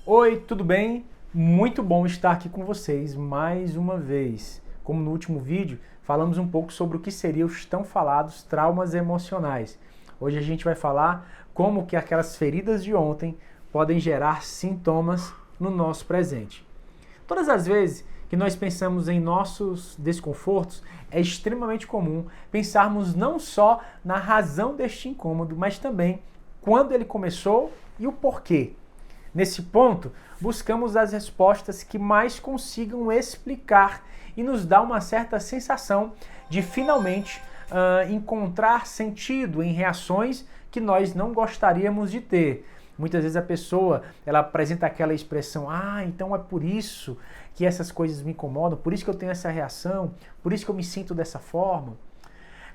Oi, tudo bem? Muito bom estar aqui com vocês mais uma vez. Como no último vídeo, falamos um pouco sobre o que seriam os tão falados traumas emocionais. Hoje a gente vai falar como que aquelas feridas de ontem podem gerar sintomas no nosso presente. Todas as vezes que nós pensamos em nossos desconfortos, é extremamente comum pensarmos não só na razão deste incômodo, mas também quando ele começou e o porquê. Nesse ponto, buscamos as respostas que mais consigam explicar e nos dar uma certa sensação de finalmente encontrar sentido em reações que nós não gostaríamos de ter. Muitas vezes a pessoa ela apresenta aquela expressão: então é por isso que essas coisas me incomodam, por isso que eu tenho essa reação, por isso que eu me sinto dessa forma.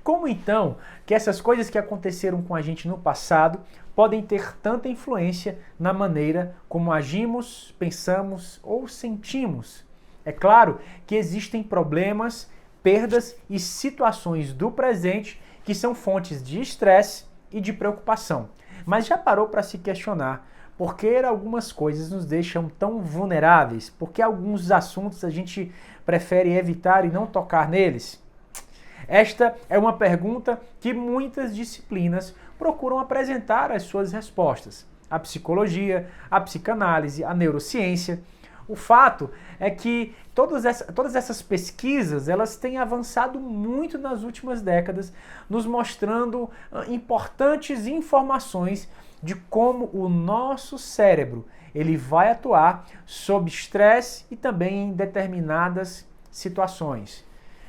Como então que essas coisas que aconteceram com a gente no passado podem ter tanta influência na maneira como agimos, pensamos ou sentimos? É claro que existem problemas, perdas e situações do presente que são fontes de estresse e de preocupação. Mas já parou para se questionar por que algumas coisas nos deixam tão vulneráveis? Por que alguns assuntos a gente prefere evitar e não tocar neles? Esta é uma pergunta que muitas disciplinas procuram apresentar as suas respostas. A psicologia, a psicanálise, a neurociência. O fato é que todas essas pesquisas elas têm avançado muito nas últimas décadas, nos mostrando importantes informações de como o nosso cérebro ele vai atuar sob estresse e também em determinadas situações.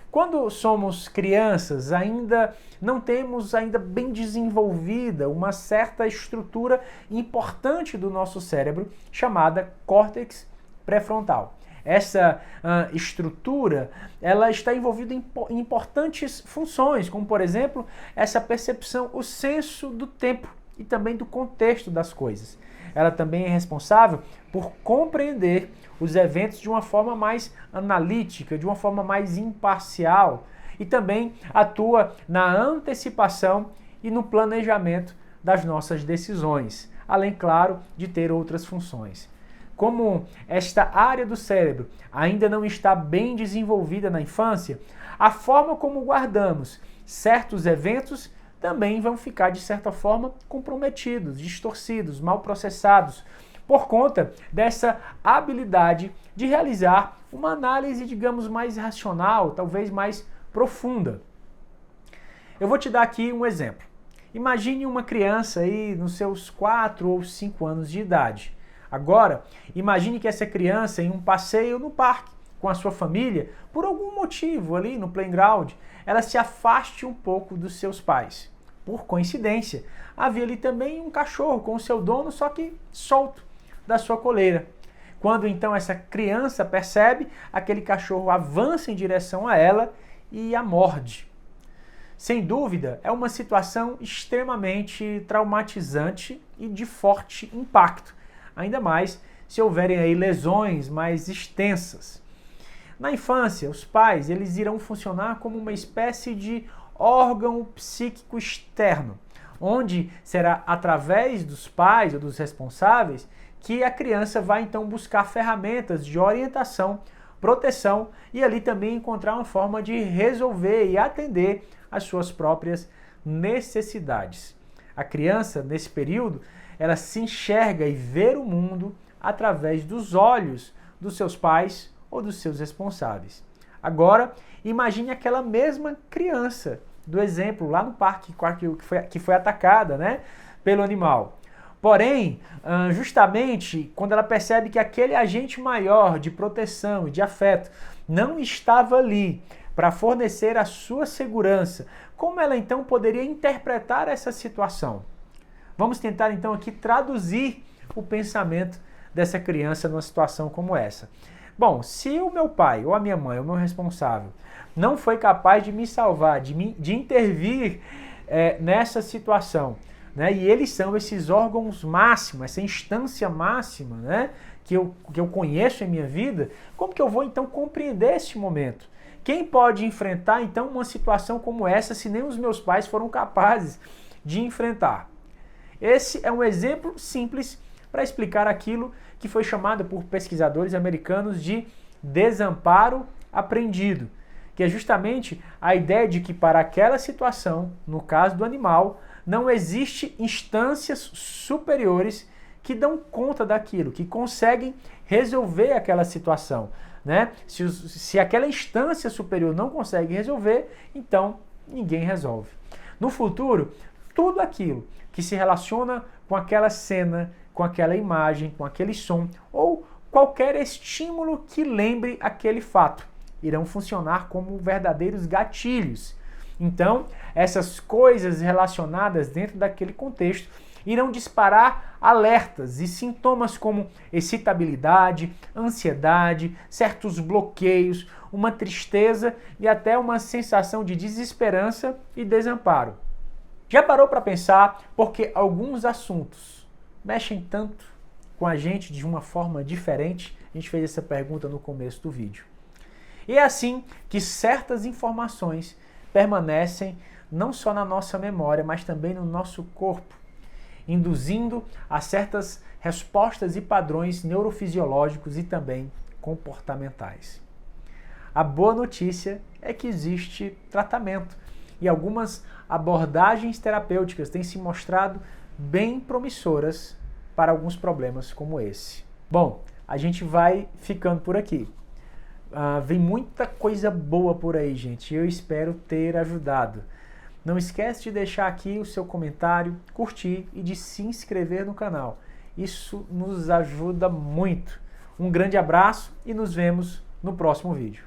Quando somos crianças, ainda não temos bem desenvolvida uma certa estrutura importante do nosso cérebro chamada córtex pré-frontal. Essa estrutura ela está envolvida em importantes funções, como por exemplo, essa percepção, o senso do tempo e também do contexto das coisas. Ela também é responsável por compreender os eventos de uma forma mais analítica, de uma forma mais imparcial e também atua na antecipação e no planejamento das nossas decisões, além, claro, de ter outras funções. Como esta área do cérebro ainda não está bem desenvolvida na infância, a forma como guardamos certos eventos também vão ficar, de certa forma, comprometidos, distorcidos, mal processados, por conta dessa habilidade de realizar uma análise, digamos, mais racional, talvez mais profunda. Eu vou te dar aqui um exemplo. Imagine uma criança aí nos seus 4 ou 5 anos de idade. Agora, imagine que essa criança em um passeio no parque com a sua família, por algum motivo ali no playground, ela se afaste um pouco dos seus pais. Por coincidência, havia ali também um cachorro com o seu dono, só que solto da sua coleira. Quando então essa criança percebe, aquele cachorro avança em direção a ela e a morde. Sem dúvida, é uma situação extremamente traumatizante e de forte impacto, ainda mais se houverem aí lesões mais extensas. Na infância, os pais eles irão funcionar como uma espécie de órgão psíquico externo, onde será através dos pais ou dos responsáveis que a criança vai então buscar ferramentas de orientação, proteção e ali também encontrar uma forma de resolver e atender às suas próprias necessidades. A criança, nesse período, ela se enxerga e vê o mundo através dos olhos dos seus pais ou dos seus responsáveis. Agora, imagine aquela mesma criança do exemplo lá no parque que foi atacada, né, pelo animal. Porém, justamente quando ela percebe que aquele agente maior de proteção e de afeto não estava ali para fornecer a sua segurança, como ela então poderia interpretar essa situação? Vamos tentar então aqui traduzir o pensamento dessa criança numa situação como essa. Bom, se o meu pai ou a minha mãe, o meu responsável, não foi capaz de me salvar, de intervir nessa situação, né? E eles são esses órgãos máximos, essa instância máxima, né? que eu conheço em minha vida, como que eu vou então compreender esse momento? Quem pode enfrentar então uma situação como essa se nem os meus pais foram capazes de enfrentar? Esse é um exemplo simples para explicar aquilo que foi chamado por pesquisadores americanos de desamparo aprendido, que é justamente a ideia de que para aquela situação, no caso do animal, não existe instâncias superiores que dão conta daquilo, que conseguem resolver aquela situação, né? Se aquela instância superior não consegue resolver, então ninguém resolve. No futuro, tudo aquilo que se relaciona com aquela cena, com aquela imagem, com aquele som ou qualquer estímulo que lembre aquele fato, irão funcionar como verdadeiros gatilhos. Então, essas coisas relacionadas dentro daquele contexto irão disparar alertas e sintomas como excitabilidade, ansiedade, certos bloqueios, uma tristeza e até uma sensação de desesperança e desamparo. Já parou para pensar por que alguns assuntos mexem tanto com a gente de uma forma diferente? A gente fez essa pergunta no começo do vídeo. E é assim que certas informações permanecem não só na nossa memória, mas também no nosso corpo, induzindo a certas respostas e padrões neurofisiológicos e também comportamentais. A boa notícia é que existe tratamento e algumas abordagens terapêuticas têm se mostrado bem promissoras para alguns problemas como esse. Bom, a gente vai ficando por aqui. Vem muita coisa boa por aí, gente. Eu espero ter ajudado. Não esquece de deixar aqui o seu comentário, curtir e de se inscrever no canal. Isso nos ajuda muito. Um grande abraço e nos vemos no próximo vídeo.